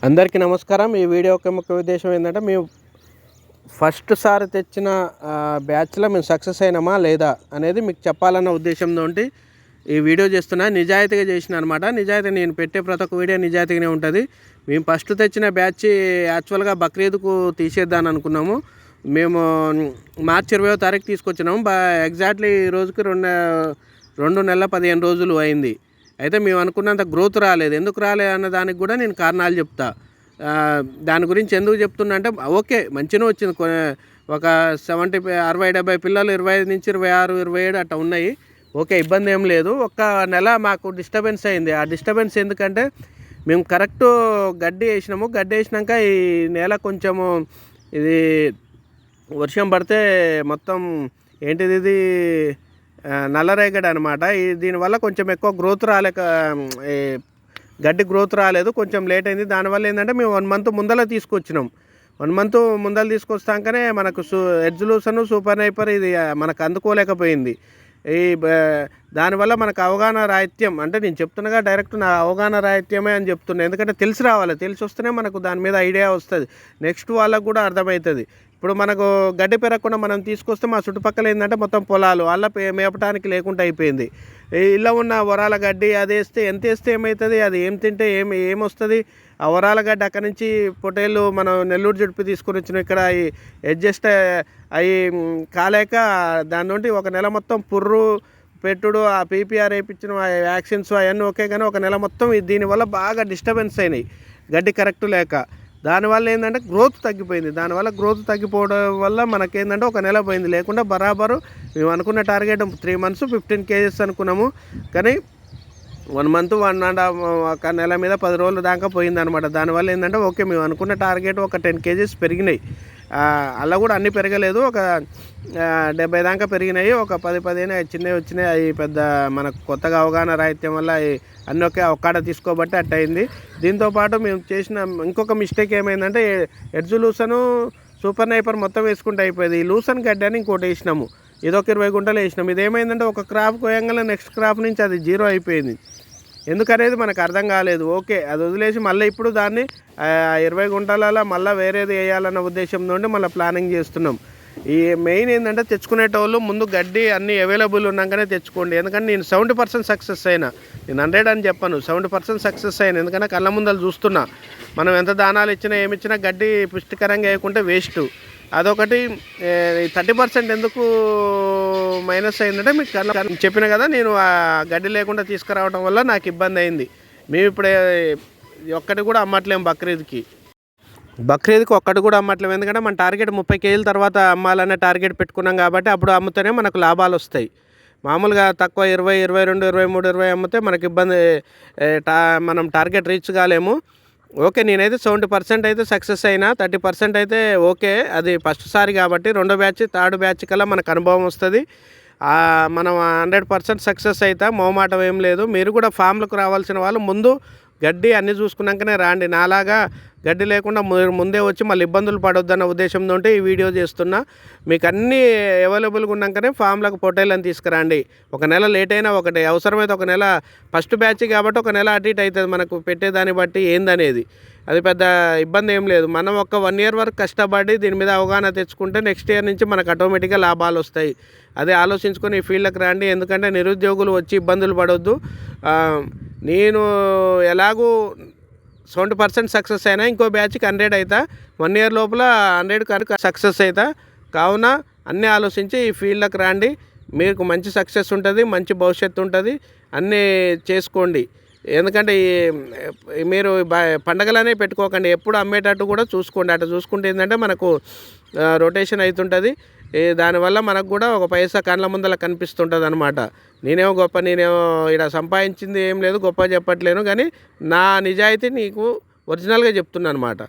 అందరికీ నమస్కారం. ఈ వీడియో యొక్క ముఖ్య ఉద్దేశం ఏంటంటే, మేము ఫస్ట్ సారి తెచ్చిన బ్యాచ్లో మేము సక్సెస్ అయినామా లేదా అనేది మీకు చెప్పాలన్న ఉద్దేశంతో ఈ వీడియో చేస్తున్నా. నిజాయితీగా చేసిన అనమాట. నిజాయితీ నేను పెట్టే ప్రతి ఒక్క వీడియో నిజాయితీగానే ఉంటుంది. మేము ఫస్ట్ తెచ్చిన బ్యాచ్ యాక్చువల్గా బక్రీద్కు తీసేద్దామని అనుకున్నాము. మేము మార్చి 20వ తారీఖు తీసుకొచ్చినాము. ఎగ్జాక్ట్లీ ఈ రోజుకి 2 నెలల 15 రోజులు అయింది. అయితే మేము అనుకున్నంత గ్రోత్ రాలేదు. ఎందుకు రాలేదు అన్న దానికి కూడా నేను కారణాలు చెప్తా. దాని గురించి ఎందుకు చెప్తున్నా అంటే, ఓకే మంచిగా వచ్చింది. ఒక 60 70 పిల్లలు 25 నుంచి 26 27 అట్లా ఉన్నాయి. ఓకే, ఇబ్బంది ఏం లేదు. ఒక్క నెల మాకు డిస్టర్బెన్స్ అయింది. ఆ డిస్టర్బెన్స్ ఎందుకంటే, మేము కరెక్ట్ గడ్డి వేసినాము. గడ్డి వేసినాక ఈ నెల కొంచెము ఇది వర్షం పడితే మొత్తం ఏంటిది ఇది నల్లరేగడి అనమాట. దీనివల్ల కొంచెం ఎక్కువ గ్రోత్ గడ్డి గ్రోత్ రాలేదు, కొంచెం లేట్ అయింది. దానివల్ల ఏంటంటే మేము 1 మంత్ ముందర తీసుకొచ్చినాం. 1 మంత్ ముందర తీసుకొస్తాకనే మనకు ఎడ్జ్ లూసన్ సూపర్ నైపర్ ఇది మనకు అందుకోలేకపోయింది. దానివల్ల మనకు అవగాహన రాహిత్యం అంటే నేను చెప్తున్నాగా, డైరెక్ట్ నా అవగాహన రాహిత్యమే అని చెప్తున్నా. ఎందుకంటే తెలిసి రావాలి, తెలిసి వస్తేనే మనకు దాని మీద ఐడియా వస్తుంది, నెక్స్ట్ వాళ్ళకు కూడా అర్థమవుతుంది. ఇప్పుడు మనకు గడ్డి పెరగకుండా మనం తీసుకొస్తే మా చుట్టుపక్కల ఏంటంటే మొత్తం పొలాలు, వాళ్ళ మేపటానికి లేకుండా అయిపోయింది. ఇలా ఉన్న వరాల గడ్డి అది ఎంత వేస్తే ఏమవుతుంది, అది ఏం తింటే ఏమొస్తుంది. ఆ వరాల గడ్డి అక్కడి నుంచి పొటేళ్ళు మనం నెల్లూరు జుడిపి తీసుకొని వచ్చినాం. ఇక్కడ అడ్జస్ట్ అవి కాలేక దాని నుండి ఒక నెల మొత్తం పుర్రు పెట్టుడు, ఆ పీపీఆర్ వేయించిన వ్యాక్సిన్స్ అవన్నీ ఓకే, కానీ ఒక నెల మొత్తం దీనివల్ల బాగా డిస్టర్బెన్స్ అయినాయి గడ్డి కరెక్ట్ లేక. దానివల్ల ఏంటంటే గ్రోత్ తగ్గిపోయింది. దానివల్ల గ్రోత్ తగ్గిపోవడం వల్ల మనకేంటంటే ఒక నెల పోయింది. లేకుండా బరాబరు మేము అనుకున్న టార్గెట్ 3 months 15 kgs అనుకున్నాము. కానీ 1 month 1.5 ఒక నెల మీద 10 రోజుల దాకా పోయిందనమాట. దానివల్ల ఏంటంటే ఓకే, మేము అనుకున్న టార్గెట్ ఒక 10 kgs పెరిగినాయి. అలా కూడా అన్నీ పెరగలేదు, ఒక 70 దాకా పెరిగినాయి. ఒక 10-15 చిన్నవి వచ్చినాయి. అవి పెద్ద మనకు కొత్తగా అవగాహన రాహిత్యం వల్ల అన్నీ ఒక్కడ తీసుకోబట్టి అట్ట అయింది. దీంతోపాటు మేము చేసిన ఇంకొక మిస్టేక్ ఏమైందంటే, ఎడ్జ్ లూసను సూపర్ నైపర్ మొత్తం వేసుకుంటే అయిపోయింది. ఈ లూసన్ గడ్డి అని ఇంకోటి వేసినాము, ఇదొక 20 గుంటలు వేసినాము. ఇదేమైందంటే ఒక క్రాప్ కోయంగానే నెక్స్ట్ క్రాప్ నుంచి అది 0 అయిపోయింది. ఎందుకనేది మనకు అర్థం కాలేదు. ఓకే, అది వదిలేసి మళ్ళీ ఇప్పుడు దాన్ని 20 గుంటలలో మళ్ళీ వేరేది వేయాలన్న ఉద్దేశంతో మళ్ళీ ప్లానింగ్ చేస్తున్నాం. ఈ మెయిన్ ఏంటంటే, తెచ్చుకునేటోళ్ళు ముందు గడ్డి అన్నీ అవైలబుల్ ఉన్నాకనే తెచ్చుకోండి. ఎందుకంటే నేను 70% సక్సెస్ అయినా, నేను 100 అని చెప్పాను, 70% సక్సెస్ అయినా. ఎందుకంటే కళ్ళ ముందలు చూస్తున్నా, మనం ఎంత దానాలు ఇచ్చినా ఏమిచ్చినా గడ్డి పుష్టికరంగా వేయకుంటే వేస్ట్. అదొకటి. 30% ఎందుకు మైనస్ అయిందంటే, మీకు చెప్పిన కదా, నేను ఆ గడ్డి లేకుండా తీసుకురావడం వల్ల నాకు ఇబ్బంది అయింది. మేము ఇప్పుడు ఒక్కటి కూడా అమ్మట్లేము బక్రీద్కి ఒక్కటి కూడా అమ్మట్లేము. ఎందుకంటే మన టార్గెట్ 30 kg తర్వాత అమ్మాలనే టార్గెట్ పెట్టుకున్నాం కాబట్టి అప్పుడు అమ్ముతేనే మనకు లాభాలు వస్తాయి. మామూలుగా తక్కువ 20, 22, 23, 20 అమ్మితే మనకి ఇబ్బంది, మనం టార్గెట్ రీచ్ కాలేము. ఓకే, నేనైతే 70% అయితే సక్సెస్ అయినా, 30% అయితే ఓకే. అది ఫస్ట్ సారి కాబట్టి 2వ బ్యాచ్ 3rd బ్యాచ్ కల్లా మనకు అనుభవం వస్తుంది. మనం 100% సక్సెస్ అయితే మొహమాటం ఏం లేదు. మీరు కూడా ఫామ్లకు రావాల్సిన వాళ్ళు ముందు గడ్డి అన్నీ చూసుకున్నాకనే రాండి. నాలాగా గడ్డి లేకుండా ముందే వచ్చి మళ్ళీ ఇబ్బందులు పడొద్దన్న ఉద్దేశంతో ఈ వీడియో చేస్తున్నా. మీకు అన్నీ అవైలబుల్గా ఉన్నాకనే ఫామ్లకు పొట్టేళ్ళని తీసుకురండి. ఒక నెల లేట్ అయినా ఒకటి, అవసరమైతే ఒక నెల, ఫస్ట్ బ్యాచ్ కాబట్టి ఒక నెల అటు ఇటు అవుతుంది మనకు పెట్టేదాన్ని బట్టి ఏందనేది. అది పెద్ద ఇబ్బంది ఏం లేదు. మనం ఒక 1 year వరకు కష్టపడి దీని మీద అవగాహన తెచ్చుకుంటే నెక్స్ట్ ఇయర్ నుంచి మనకు ఆటోమేటిక్గా లాభాలు వస్తాయి. అదే ఆలోచించుకొని ఈ ఫీల్డ్కి రండి. ఎందుకంటే నిరుద్యోగులు వచ్చి ఇబ్బందులు పడవద్దు. నేను ఎలాగూ 70% సక్సెస్ అయినా, ఇంకో బ్యాచ్కి 100 అవుతా, 1 year లోపల 100 సక్సెస్ అవుతా. కావున అన్నీ ఆలోచించి ఈ ఫీల్డ్కి రండి. మీకు మంచి సక్సెస్ ఉంటుంది, మంచి భవిష్యత్తు ఉంటుంది. అన్నీ చేసుకోండి. ఎందుకంటే మీరు పండగలనే పెట్టుకోకండి, ఎప్పుడు అమ్మేటట్టు కూడా చూసుకోండి. అట్లా చూసుకుంటే ఏంటంటే మనకు రొటేషన్ అవుతుంటుంది. దానివల్ల మనకు కూడా ఒక పైసా కళ్ళ ముందర కనిపిస్తుంటుంది అనమాట. నేనేమో ఇక్కడ సంపాదించింది ఏం లేదు, గొప్ప చెప్పట్లేను, కానీ నా నిజాయితీ నీకు ఒరిజినల్గా చెప్తున్నాను అనమాట.